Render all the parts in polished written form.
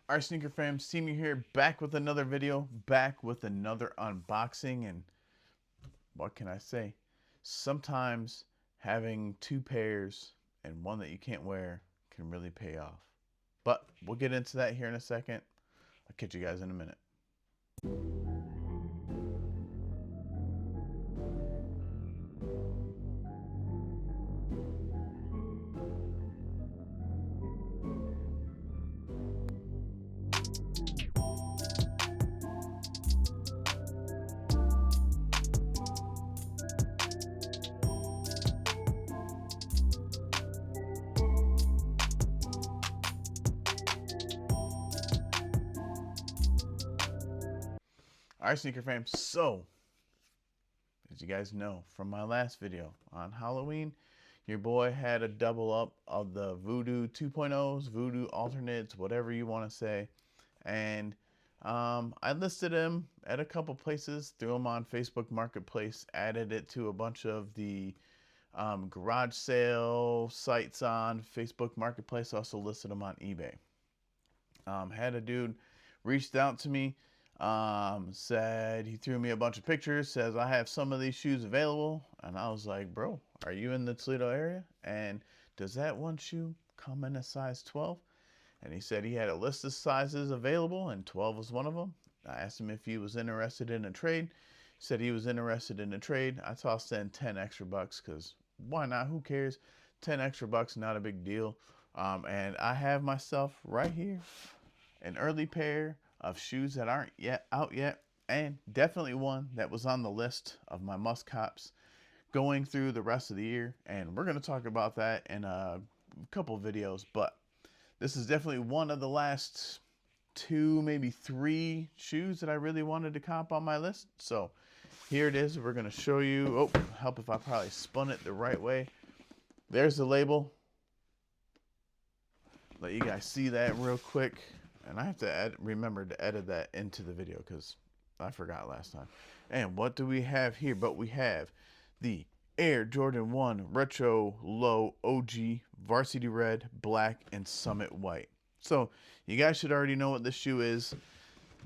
Our sneaker fam, Steamy here, back with another video, back with another unboxing, and what can I say? Sometimes having two pairs and one that you can't wear can really pay off. But we'll get into that here in a second. I'll catch you guys in a minute. All right, sneaker fam, so as you guys know from my last video on Halloween, your boy had a double up of the Voodoo 2.0s, Voodoo alternates, whatever you want to say. And I listed him at a couple places, threw him on Facebook Marketplace, added it to a bunch of the garage sale sites on Facebook Marketplace, also listed him on eBay. Had a dude reached out to me, said he threw me a bunch of pictures, says I have some of these shoes available, and I was like, bro, are you in the Toledo area? And does that one shoe come in a size 12? And he said he had a list of sizes available, and 12 was one of them. I asked him if he was interested in a trade. He said he was interested in a trade. I tossed in 10 extra bucks because why not? Who cares? 10 extra bucks, not a big deal. And I have myself right here an early pair of shoes that aren't yet out yet, and definitely one that was on the list of my must cops going through the rest of the year. And we're going to talk about that in a couple videos, but this is definitely one of the last two, maybe three shoes that I really wanted to cop on my list. So here it is. We're going to show you. Oh, help if I probably spun it the right way. There's the label. Let you guys see that real quick. And I have to remember to edit that into the video because I forgot last time. And what do we have here? But we have the Air Jordan 1 Retro Low OG Varsity Red, Black, and Summit White. So you guys should already know what this shoe is.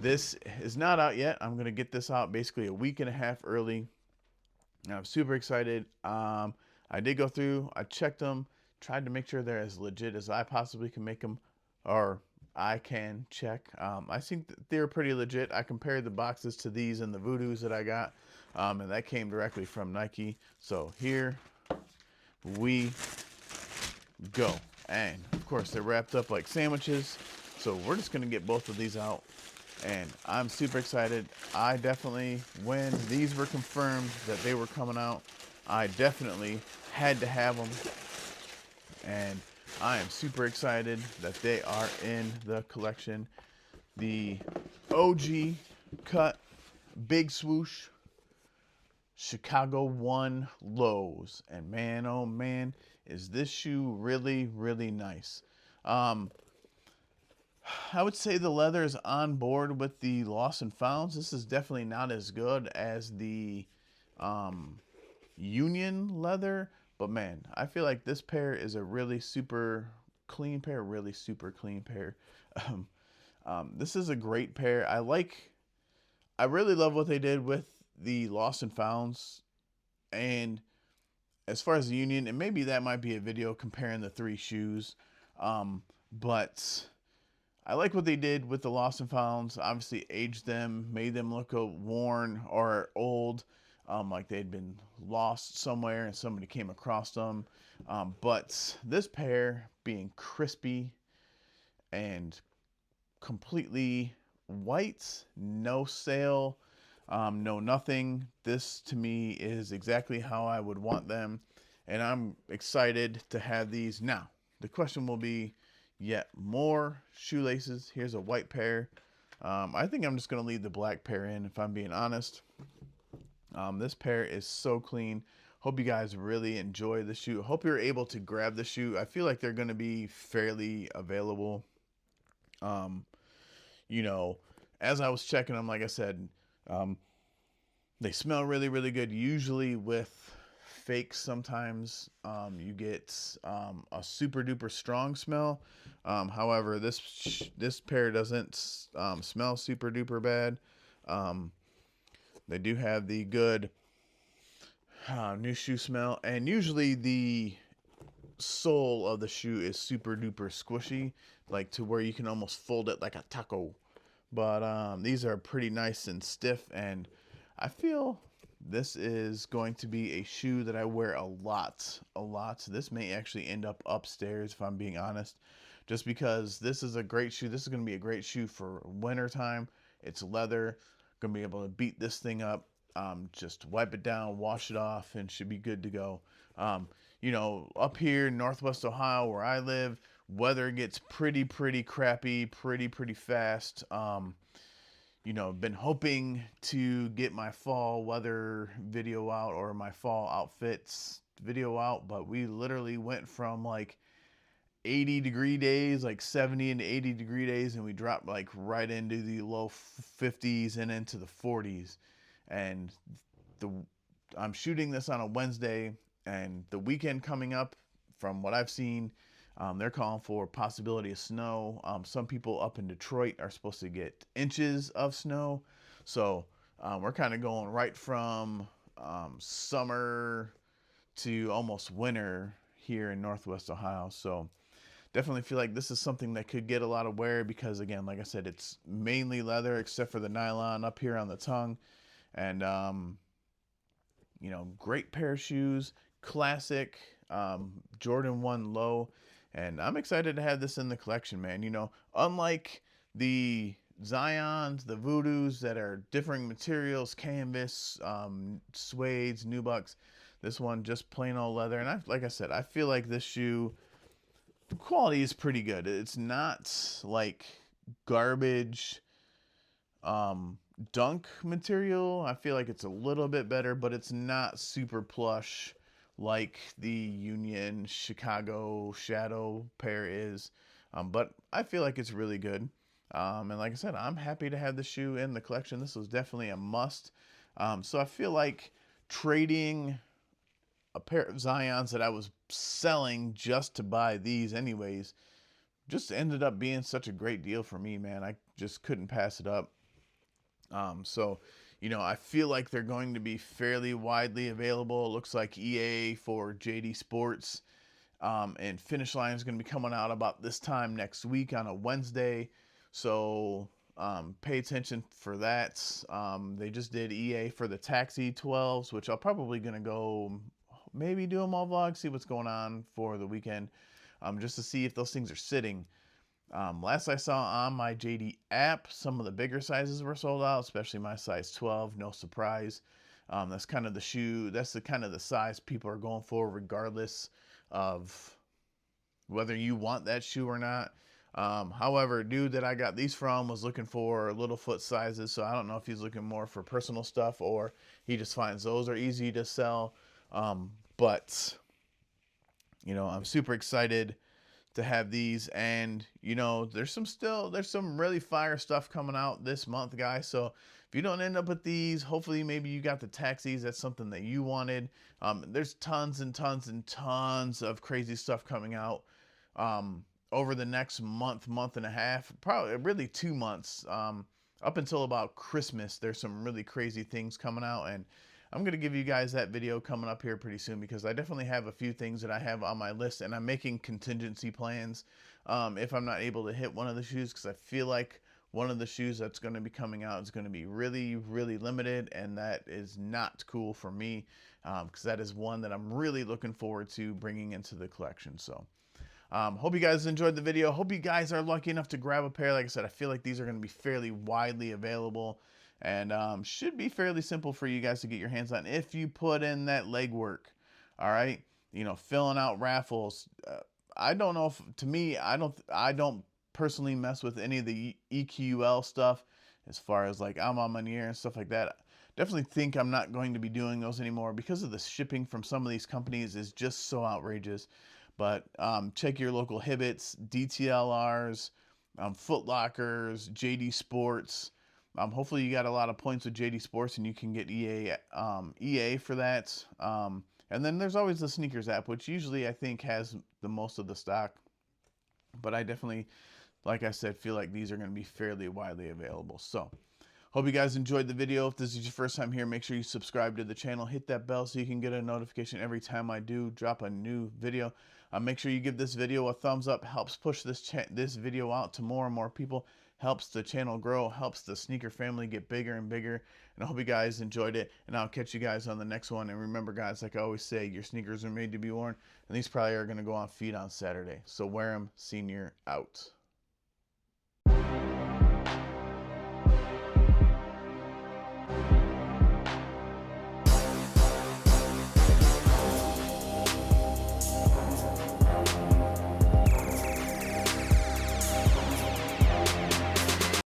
This is not out yet. I'm going to get this out basically a week and a half early. I'm super excited. I did go through. I checked them. Tried to make sure they're as legit as I possibly can make them. Or I can check. I think they're pretty legit. I compared the boxes to these and the Voodoos that I got, and that came directly from Nike. So here we go. And of course, they're wrapped up like sandwiches. So we're just gonna get both of these out, and I'm super excited. I definitely, when these were confirmed that they were coming out, I definitely had to have them, and I am super excited that they are in the collection. The OG cut big swoosh Chicago 1 lows. And man, oh man, is this shoe really, really nice. I would say the leather is on board with the Lost and Founds. This is definitely not as good as the Union leather. But man, I feel like this pair is a really super clean pair, really super clean pair. This is a great pair. I really love what they did with the Lost and Founds. And as far as the Union, and maybe that might be a video comparing the three shoes. But I like what they did with the Lost and Founds. Obviously aged them, made them look worn or old. Like they'd been lost somewhere and somebody came across them. But this pair being crispy and completely white, no sale, no nothing. This to me is exactly how I would want them. And I'm excited to have these. Now, the question will be yet more shoelaces. Here's a white pair. I think I'm just going to leave the black pair in if I'm being honest. This pair is so clean. Hope you guys really enjoy the shoe. Hope you're able to grab the shoe. I feel like they're going to be fairly available. You know, as I was checking them, like I said, they smell really, really good. Usually with fake sometimes. You get a super duper strong smell. However, this pair doesn't smell super duper bad. Um, they do have the good new shoe smell, and usually the sole of the shoe is super duper squishy, like to where you can almost fold it like a taco. But these are pretty nice and stiff, and I feel this is going to be a shoe that I wear a lot, a lot. This may actually end up upstairs if I'm being honest, just because this is a great shoe. This is going to be a great shoe for winter time. It's leather. Going to be able to beat this thing up. Just wipe it down, wash it off, and should be good to go. You know, up here in Northwest Ohio where I live, weather gets pretty crappy pretty fast. You know, been hoping to get my fall weather video out, or my fall outfits video out, but we literally went from like 80-degree days, like 70 and 80-degree days, and we dropped like right into the low 50s and into the 40s. And the I'm shooting this on a Wednesday, and the weekend coming up, from what I've seen, they're calling for possibility of snow. Some people up in Detroit are supposed to get inches of snow. So we're kind of going right from summer to almost winter here in Northwest Ohio. So definitely feel like this is something that could get a lot of wear, because again, like I said, it's mainly leather except for the nylon up here on the tongue. And you know, great pair of shoes, classic Jordan 1 low, and I'm excited to have this in the collection, man. You know, unlike the Zions, the Voodoos that are differing materials, canvas, suedes, nubucks, this one just plain old leather. And like I said, I feel like this shoe, the quality is pretty good. It's not like garbage dunk material. I feel like it's a little bit better, but it's not super plush like the Union Chicago Shadow pair is. But I feel like it's really good. And like I said, I'm happy to have the shoe in the collection. This was definitely a must. So I feel like trading a pair of Zions that I was selling just to buy these anyways just ended up being such a great deal for me, man. I just couldn't pass it up. So, you know, I feel like they're going to be fairly widely available. It looks like EA for JD Sports and Finish Line is going to be coming out about this time next week on a Wednesday. So pay attention for that. They just did EA for the Taxi 12s, which I'm probably going to go maybe do a mall vlog, see what's going on for the weekend, just to see if those things are sitting. Last I saw on my JD app, some of the bigger sizes were sold out, especially my size 12. No surprise. That's kind of the shoe. That's the kind of the size people are going for, regardless of whether you want that shoe or not. However, dude that I got these from was looking for little foot sizes, so I don't know if he's looking more for personal stuff or he just finds those are easy to sell. But you know, I'm super excited to have these, and you know, there's some really fire stuff coming out this month, guys. So if you don't end up with these, hopefully maybe you got the taxis. That's something that you wanted. There's tons and tons and tons of crazy stuff coming out over the next month and a half, probably really 2 months, up until about Christmas. There's some really crazy things coming out, and I'm going to give you guys that video coming up here pretty soon, because I definitely have a few things that I have on my list, and I'm making contingency plans if I'm not able to hit one of the shoes, because I feel like one of the shoes that's going to be coming out is going to be really limited, and that is not cool for me, because that is one that I'm really looking forward to bringing into the collection. So hope you guys enjoyed the video. Hope you guys are lucky enough to grab a pair. Like I said, I feel like these are going to be fairly widely available, and should be fairly simple for you guys to get your hands on if you put in that legwork. All right, you know, filling out raffles. I don't know if, to me, I don't personally mess with any of the EQL stuff, as far as like I'm on my ear and stuff like that. Definitely think I'm not going to be doing those anymore, because of the shipping from some of these companies is just so outrageous. But check your local Hibbets, DTLRs, Foot Lockers, JD Sports. Hopefully you got a lot of points with JD Sports and you can get EA for that. And then there's always the sneakers app, which usually I think has the most of the stock. But I definitely, like I said, feel like these are going to be fairly widely available. So hope you guys enjoyed the video. If this is your first time here, make sure you subscribe to the channel. Hit that bell so you can get a notification every time I do drop a new video. Make sure you give this video a thumbs up. Helps push this video out to more and more people. Helps the channel grow. Helps the sneaker family get bigger and bigger. And I hope you guys enjoyed it. And I'll catch you guys on the next one. And remember, guys, like I always say, your sneakers are made to be worn. And these probably are going to go on feet on Saturday. So wear them, senior out.